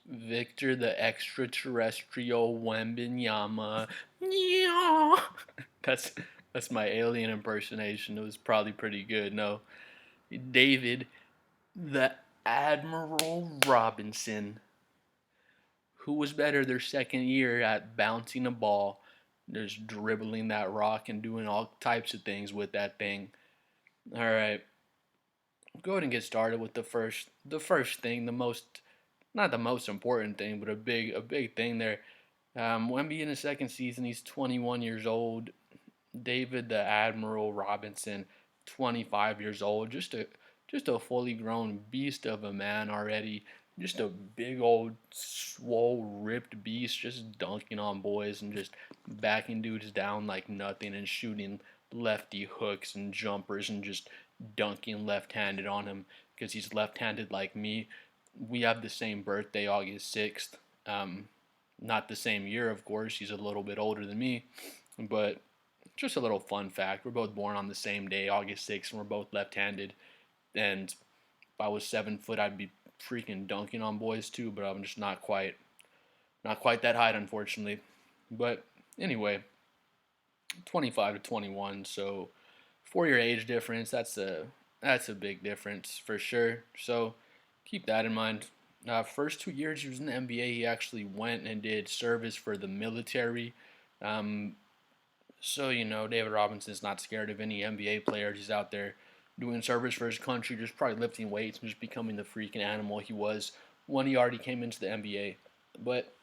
Victor the extraterrestrial Wembanyama. Yeah. That's that's my alien impersonation. It was probably pretty good. No, David the Admiral Robinson, who was better their second year at bouncing a ball, just dribbling that rock and doing all types of things with that thing. All right, go ahead and get started with the first thing, the most not the most important thing, but a big thing there. Wemby in his second season, he's 21 years old. David the Admiral Robinson, 25 years old, just a fully grown beast of a man already. Just a big old swole ripped beast, just dunking on boys and just backing dudes down like nothing and shooting lefty hooks and jumpers and just dunking left-handed on him because he's left-handed like me. We have the same birthday, August 6th. Not the same year, of course. He's a little bit older than me, but just a little fun fact. We're both born on the same day, August 6th, and we're both left-handed. And if I was 7 foot, I'd be freaking dunking on boys too, but I'm just not quite that height, unfortunately. But anyway, 25 to 21, so 4 year age difference. That's a big difference for sure. So keep that in mind. First 2 years he was in the NBA, he actually went and did service for the military. Um, So, David Robinson's not scared of any NBA players. He's out there doing service for his country, just probably lifting weights and just becoming the freaking animal he was when he already came into the NBA. But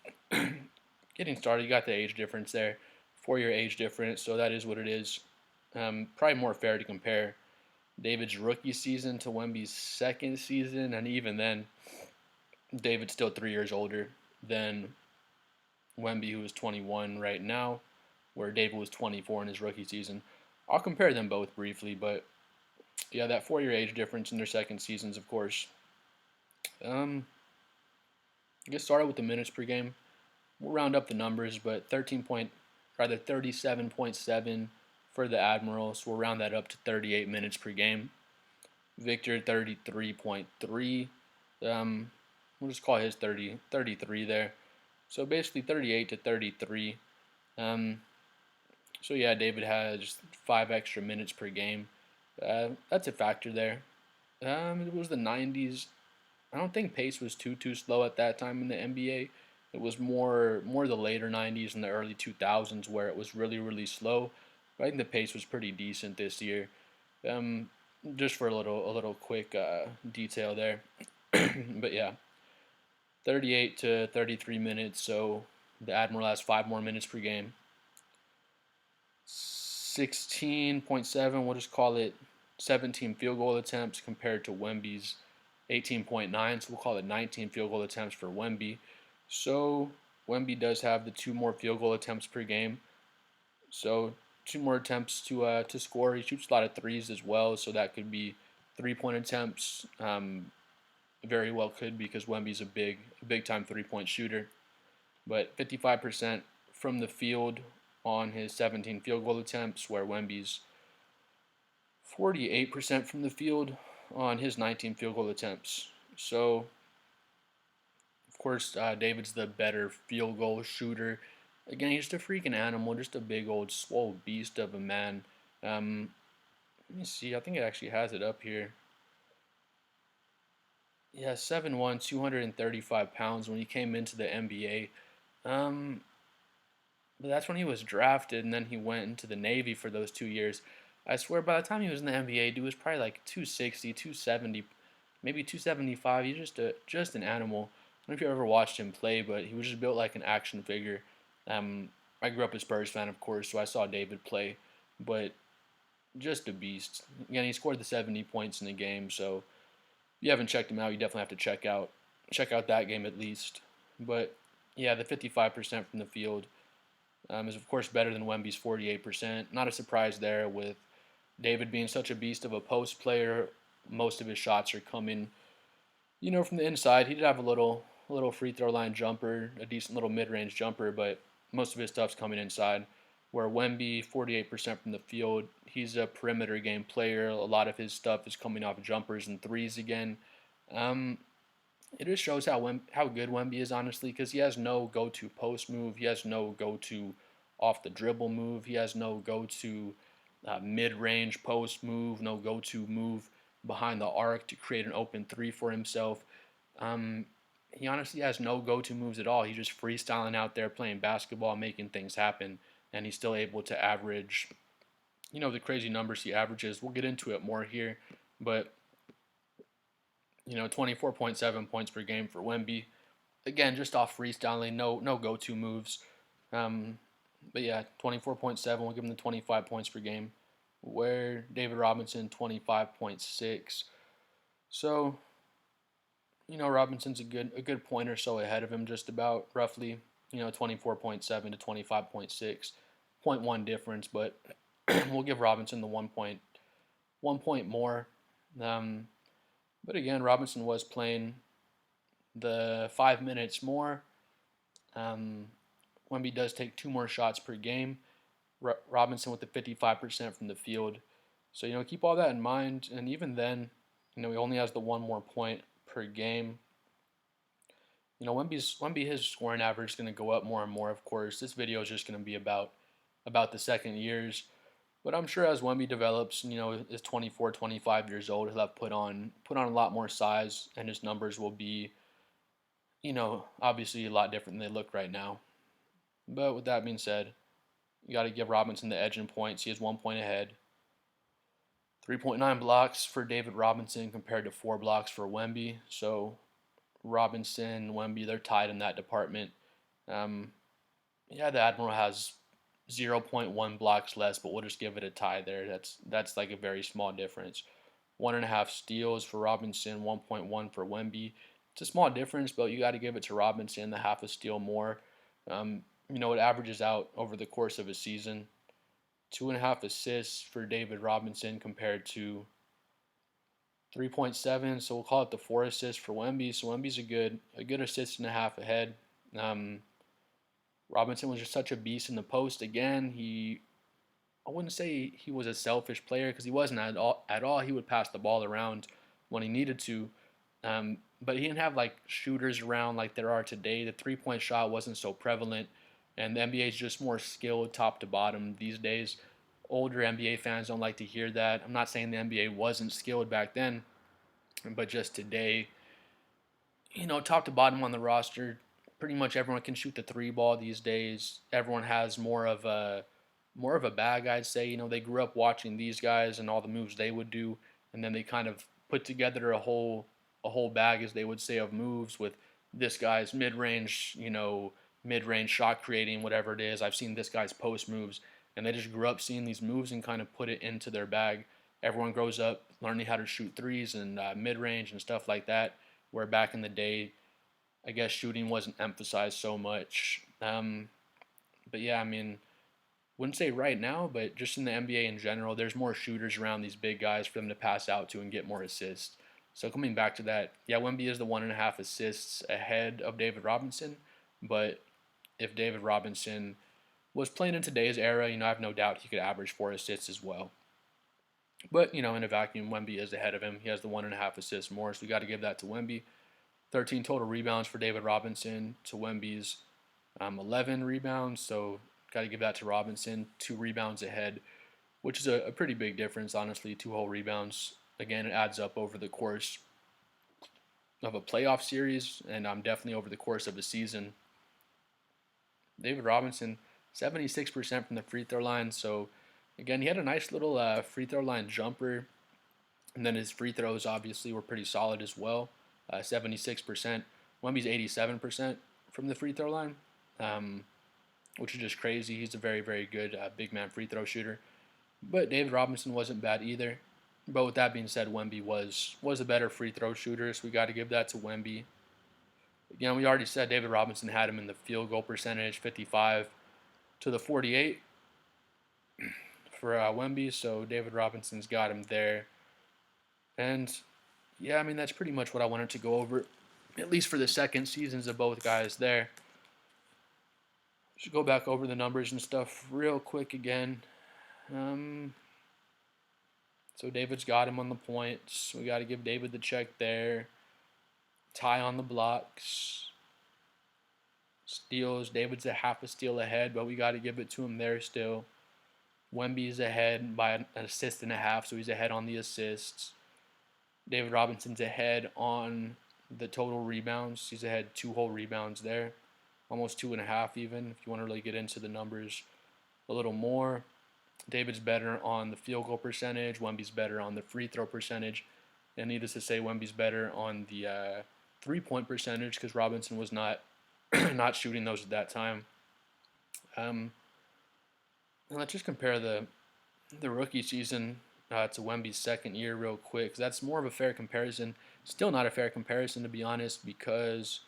getting started, you got the age difference there, 4 year age difference, so that is what it is. Probably more fair to compare David's rookie season to Wemby's second season, and even then, David's still 3 years older than Wemby, who is 21 right now, where David was 24 in his rookie season. I'll compare them both briefly, but yeah, that 4 year age difference in their second seasons, of course. Um, Get started with the minutes per game. We'll round up the numbers, but 37.7 for the Admirals. We'll round that up to 38 minutes per game. Victor 33.3. We'll just call his 33 there. So basically 38 to 33. Um, so yeah, David has 5 extra minutes per game. That's a factor there. It was the 90s. I don't think pace was too slow at that time in the NBA. It was more the later 90s and the early 2000s where it was really slow. But I think the pace was pretty decent this year. Um, just for a little quick detail there. But yeah, 38 to 33 minutes. So the Admiral has 5 more minutes per game. 16.7. We'll just call it 17 field goal attempts compared to Wemby's 18.9. So we'll call it 19 field goal attempts for Wemby. So Wemby does have the 2 more field goal attempts per game. So 2 more attempts to score. He shoots a lot of threes as well, so that could be 3 point attempts. Very well could because Wemby's a big time 3 point shooter. But 55% from the field on his 17 field goal attempts, where Wemby's 48% from the field on his 19 field goal attempts. So, of course, David's the better field goal shooter. Again, he's just a freaking animal, just a big old swole beast of a man. Um, Let me see. I think it actually has it up here. Yeah, 7'1", 235 pounds when he came into the NBA. Um, but that's when he was drafted, and then he went into the Navy for those 2 years. I swear, by the time he was in the NBA, dude was probably like 260, 270, maybe 275. He's just an animal. I don't know if you ever watched him play, but he was just built like an action figure. Um, I grew up a Spurs fan, of course, so I saw David play, but just a beast. Again, he scored the 70 points in the game, so if you haven't checked him out, you definitely have to check out that game at least. But yeah, the 55% from the field is of course better than Wemby's 48%. Not a surprise there with David being such a beast of a post player. Most of his shots are coming, from the inside. He did have a little free throw line jumper, a decent little mid range jumper, but most of his stuff's coming inside. Where Wemby, 48% from the field, he's a perimeter game player. A lot of his stuff is coming off jumpers and threes again. Um, it just shows how good Wemby is, honestly, because he has no go-to post move. He has no go-to off the dribble move. He has no go-to mid-range post move. No go-to move behind the arc to create an open three for himself. Um, he honestly has no go-to moves at all. He's just freestyling out there, playing basketball, making things happen, and he's still able to average, the crazy numbers he averages. We'll get into it more here, but 24.7 points per game for Wemby. Again, just off freestyling, no go-to moves. Um, but yeah, 24.7. We'll give him the 25 points per game. Where David Robinson 25.6. So Robinson's a good point or so ahead of him, just about roughly. 24.7 to 25.6, point one difference, but we'll give Robinson the 1 point more. Um, but again, Robinson was playing the 5 minutes more. Um, Wemby does take two more shots per game. Robinson with the 55% from the field. So, keep all that in mind. And even then, he only has the one more point per game. His scoring average is going to go up more and more, of course. This video is just going to be about the second years. But I'm sure as Wemby develops, is 24, 25 years old, he'll have put on a lot more size, and his numbers will be, obviously a lot different than they look right now. But with that being said, you got to give Robinson the edge in points. He has 1 point ahead. 3.9 blocks for David Robinson compared to 4 blocks for Wemby. So Robinson, Wemby, they're tied in that department. Um, yeah, the Admiral has 0.1 blocks less, but we'll just give it a tie there. That's like a very small difference. 1.5 steals for Robinson, 1.1 for Wemby. It's a small difference, but you got to give it to Robinson, the half a steal more. It averages out over the course of a season. 2.5 assists for David Robinson compared to 3.7. So we'll call it the 4 assists for Wemby. So Wemby's a good assist and a half ahead. Um, Robinson was just such a beast in the post. Again, I wouldn't say he was a selfish player because he wasn't at all. At all, he would pass the ball around when he needed to, but he didn't have like shooters around like there are today. The 3-point shot wasn't so prevalent, and the NBA is just more skilled top to bottom these days. Older NBA fans don't like to hear that. I'm not saying the NBA wasn't skilled back then, but just today, top to bottom on the roster, pretty much everyone can shoot the three ball these days. Everyone has more of a bag, I'd say. They grew up watching these guys and all the moves they would do, and then they kind of put together a whole bag, as they would say, of moves with this guy's mid range shot creating, whatever it is. I've seen this guy's post moves, and they just grew up seeing these moves and kind of put it into their bag. Everyone grows up learning how to shoot threes and mid range and stuff like that. Where back in the day, I guess shooting wasn't emphasized so much. But yeah, I mean, wouldn't say right now, but just in the NBA in general, there's more shooters around these big guys for them to pass out to and get more assists. So coming back to that, yeah, Wemby is the 1.5 assists ahead of David Robinson. But if David Robinson was playing in today's era, I have no doubt he could average 4 assists as well. But in a vacuum, Wemby is ahead of him. He has the 1.5 assists more, so we got to give that to Wemby. 13 total rebounds for David Robinson to Wemby's 11 rebounds. So got to give that to Robinson. 2 rebounds ahead, which is a pretty big difference, honestly. 2 whole rebounds. Again, it adds up over the course of a playoff series, and definitely over the course of a season. David Robinson, 76% from the free throw line. So again, he had a nice little free throw line jumper, and then his free throws obviously were pretty solid as well. 76%. Wemby's 87% from the free throw line, which is just crazy. He's a very, very good big man free throw shooter. But David Robinson wasn't bad either. But with that being said, Wemby was a better free throw shooter, so we got to give that to Wemby. Again, we already said David Robinson had him in the field goal percentage, 55 to the 48 for Wemby, so David Robinson's got him there. And yeah, I mean, that's pretty much what I wanted to go over, at least for the second seasons of both guys there. Just go back over the numbers and stuff real quick again. So David's got him on the points. We got to give David the check there. Tie on the blocks. Steals. David's a half a steal ahead, but we got to give it to him there still. Wemby's ahead by an assist and a half, so he's ahead on the assists. David Robinson's ahead on the total rebounds. He's ahead 2 whole rebounds there, almost 2.5 even, if you want to really get into the numbers a little more. David's better on the field goal percentage. Wemby's better on the free throw percentage. And needless to say, Wemby's better on the 3-point percentage because Robinson was not not shooting those at that time. Um, let's just compare the rookie season to Wemby's second year real quick, because that's more of a fair comparison. Still not a fair comparison, to be honest, because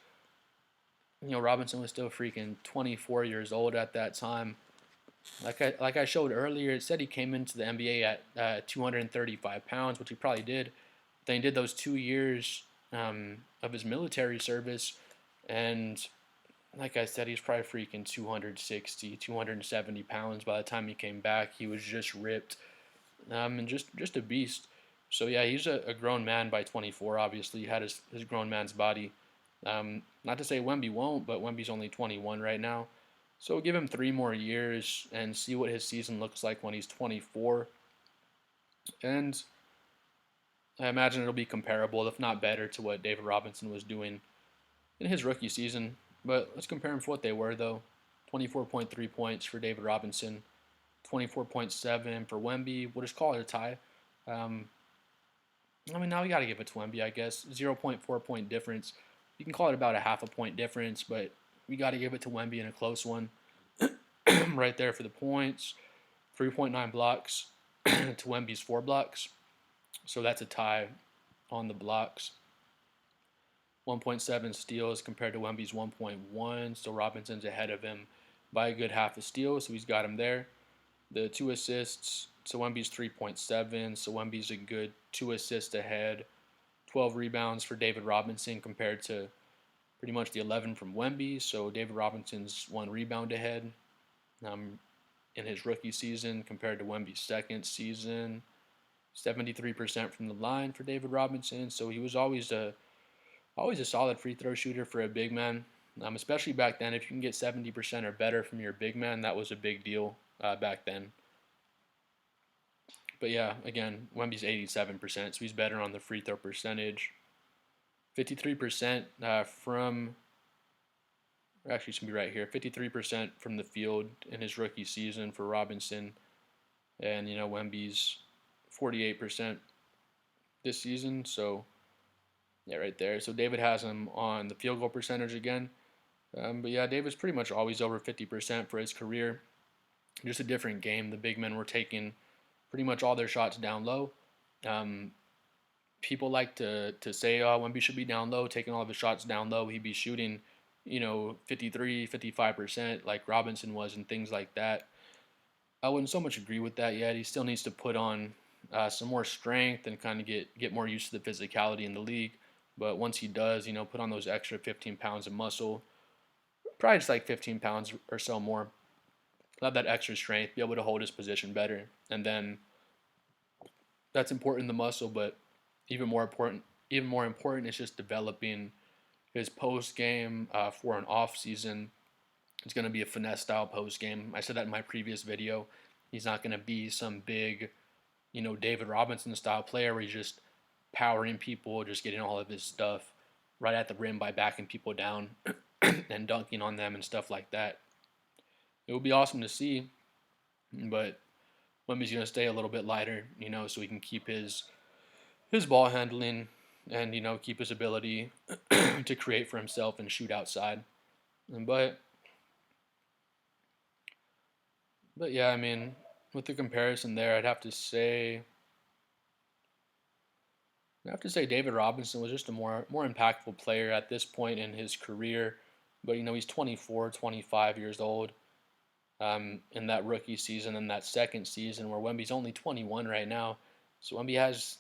Robinson was still freaking 24 years old at that time. Like I showed earlier, it said he came into the NBA at 235 pounds, which he probably did. Then he did those 2 years of his military service, and like I said, he's probably freaking 260, 270 pounds by the time he came back. He was just ripped, and just a beast. So yeah, he's a grown man by 24. Obviously, he had his grown man's body. Not to say Wemby won't, but Wemby's only 21 right now. So give him 3 more years and see what his season looks like when he's 24. And I imagine it'll be comparable, if not better, to what David Robinson was doing in his rookie season. But let's compare them for what they were, though. 24.3 points for David Robinson, 24.7 for Wemby. We'll just call it a tie. Um, now we got to give it to Wemby, I guess. 0.4 point difference. You can call it about a half a point difference, but we got to give it to Wemby in a close one. Right there for the points. 3.9 blocks to Wemby's 4 blocks. So that's a tie on the blocks. 1.7 steals compared to Wemby's 1.1. So Robinson's ahead of him by a good half a steal, so he's got him there. The 2 assists, so Wemby's 3.7, so Wemby's a good 2 assists ahead. 12 rebounds for David Robinson compared to pretty much the 11 from Wemby, so David Robinson's 1 rebound ahead in his rookie season compared to Wemby's second season. 73% from the line for David Robinson, so he was always a solid free throw shooter for a big man. Especially back then, if you can get 70% or better from your big man, that was a big deal back then. But yeah, again, Wemby's 87%, so he's better on the free throw percentage. 53% from, or actually, it's going to be right here, 53% from the field in his rookie season for Robinson. And, Wemby's 48% this season, so yeah, right there. So David has him on the field goal percentage again. But yeah, David's pretty much always over 50% for his career. Just a different game. The big men were taking pretty much all their shots down low. People like to say, oh, Wemby should be down low, taking all of his shots down low. He'd be shooting, 53, 55% like Robinson was and things like that. I wouldn't so much agree with that yet. He still needs to put on some more strength and kind of get more used to the physicality in the league. But once he does, put on those extra 15 pounds of muscle, probably just like 15 pounds or so more, have that extra strength, be able to hold his position better. And then that's important in the muscle, but even more important is just developing his post game for an off season. It's going to be a finesse style post game. I said that in my previous video. He's not going to be some big, David Robinson style player where he's just powering people, just getting all of his stuff right at the rim by backing people down and dunking on them and stuff like that. It would be awesome to see, but Wemby's going to stay a little bit lighter, so he can keep his ball handling and keep his ability to create for himself and shoot outside. But yeah, with the comparison there, I'd have to say David Robinson was just a more impactful player at this point in his career. But he's 24, 25 years old in that rookie season and that second season where Wemby's only 21 right now. So Wemby has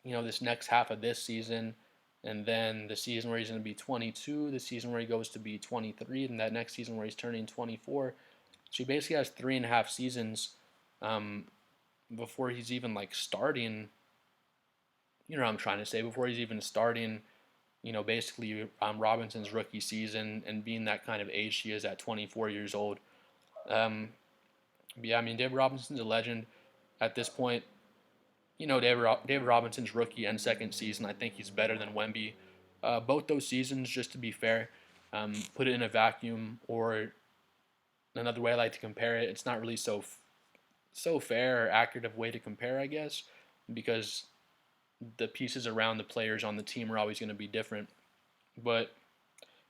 this next half of this season, and then the season where he's going to be 22, the season where he goes to be 23, and that next season where he's turning 24. So he basically has 3.5 seasons before he's even starting. You know what I'm trying to say? Before he's even starting basically Robinson's rookie season and being that kind of age he is at 24 years old. Um, but yeah, I mean, David Robinson's a legend at this point. David Robinson's rookie and second season, I think he's better than Wemby. Both those seasons, just to be fair, put it in a vacuum, or another way I like to compare it, it's not really so fair or accurate of way to compare, I guess, because the pieces around the players on the team are always going to be different. But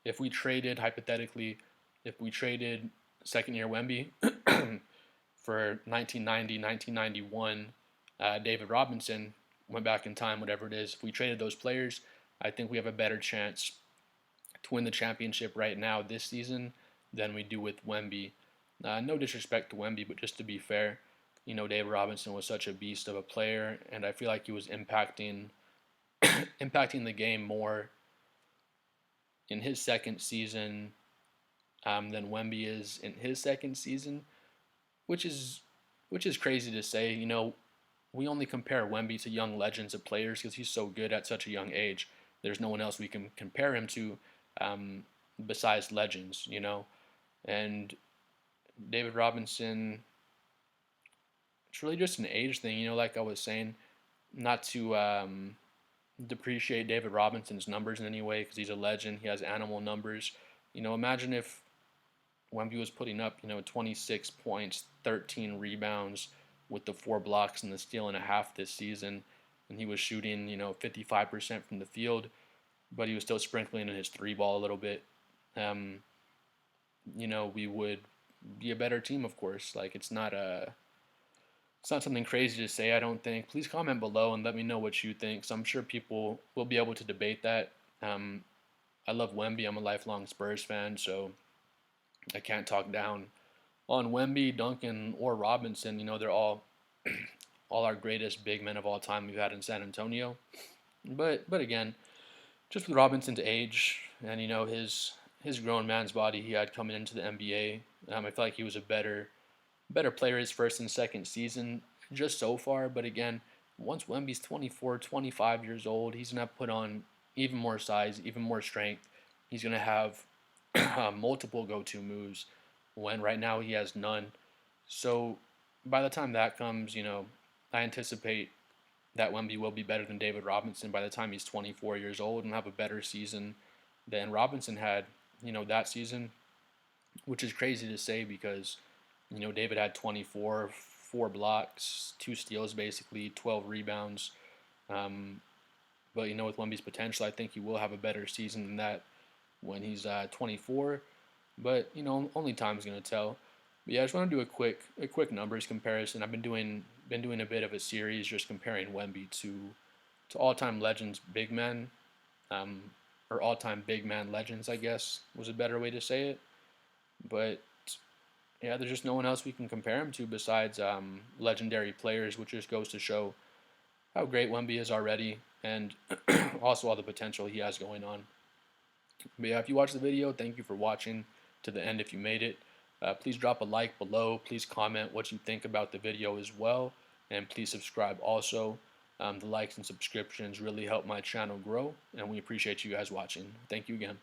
if we traded, hypothetically, if we traded second year Wemby for 1990, 1991, David Robinson, went back in time, whatever it is, if we traded those players, I think we have a better chance to win the championship right now this season than we do with Wemby. No disrespect to Wemby, but just to be fair, David Robinson was such a beast of a player, and I feel like he was impacting the game more in his second season than Wemby is in his second season, which is which is crazy to say. We only compare Wemby to young legends of players because he's so good at such a young age. There's no one else we can compare him to um, besides legends. And David Robinson, it's really just an age thing, like I was saying, not to depreciate David Robinson's numbers in any way because he's a legend. He has animal numbers. Imagine if Wemby was putting up, 26 points, 13 rebounds with the 4 blocks and the steal and a half this season, and he was shooting, 55% from the field, but he was still sprinkling in his three ball a little bit. Um, we would be a better team, of course. Like it's not something crazy to say, I don't think. Please comment below and let me know what you think. So I'm sure people will be able to debate that. Um, I love Wemby. I'm a lifelong Spurs fan, so I can't talk down on Wemby, Duncan, or Robinson. They're all our greatest big men of all time we've had in San Antonio. But again, just with Robinson's age and his grown man's body he had coming into the NBA, I feel like he was a better player his first and second season just so far. But again, once Wemby's 24, 25 years old, he's gonna have to put on even more size, even more strength. He's gonna have multiple go-to moves when right now he has none. So by the time that comes, I anticipate that Wemby will be better than David Robinson by the time he's 24 years old and have a better season than Robinson had, that season, which is crazy to say because, David had 24, 4 blocks, 2 steals basically, 12 rebounds. Um, but, with Wemby's potential, I think he will have a better season than that when he's 24. But only time's gonna tell. But yeah, I just want to do a quick numbers comparison. I've been doing a bit of a series just comparing Wemby to all-time legends, big men, um, or all-time big man legends, I guess was a better way to say it. But yeah, there's just no one else we can compare him to besides legendary players, which just goes to show how great Wemby is already, and also all the potential he has going on. But yeah, if you watched the video, thank you for watching to the end if you made it. Please drop a like below. Please comment what you think about the video as well. And please subscribe also. The likes and subscriptions really help my channel grow. And we appreciate you guys watching. Thank you again.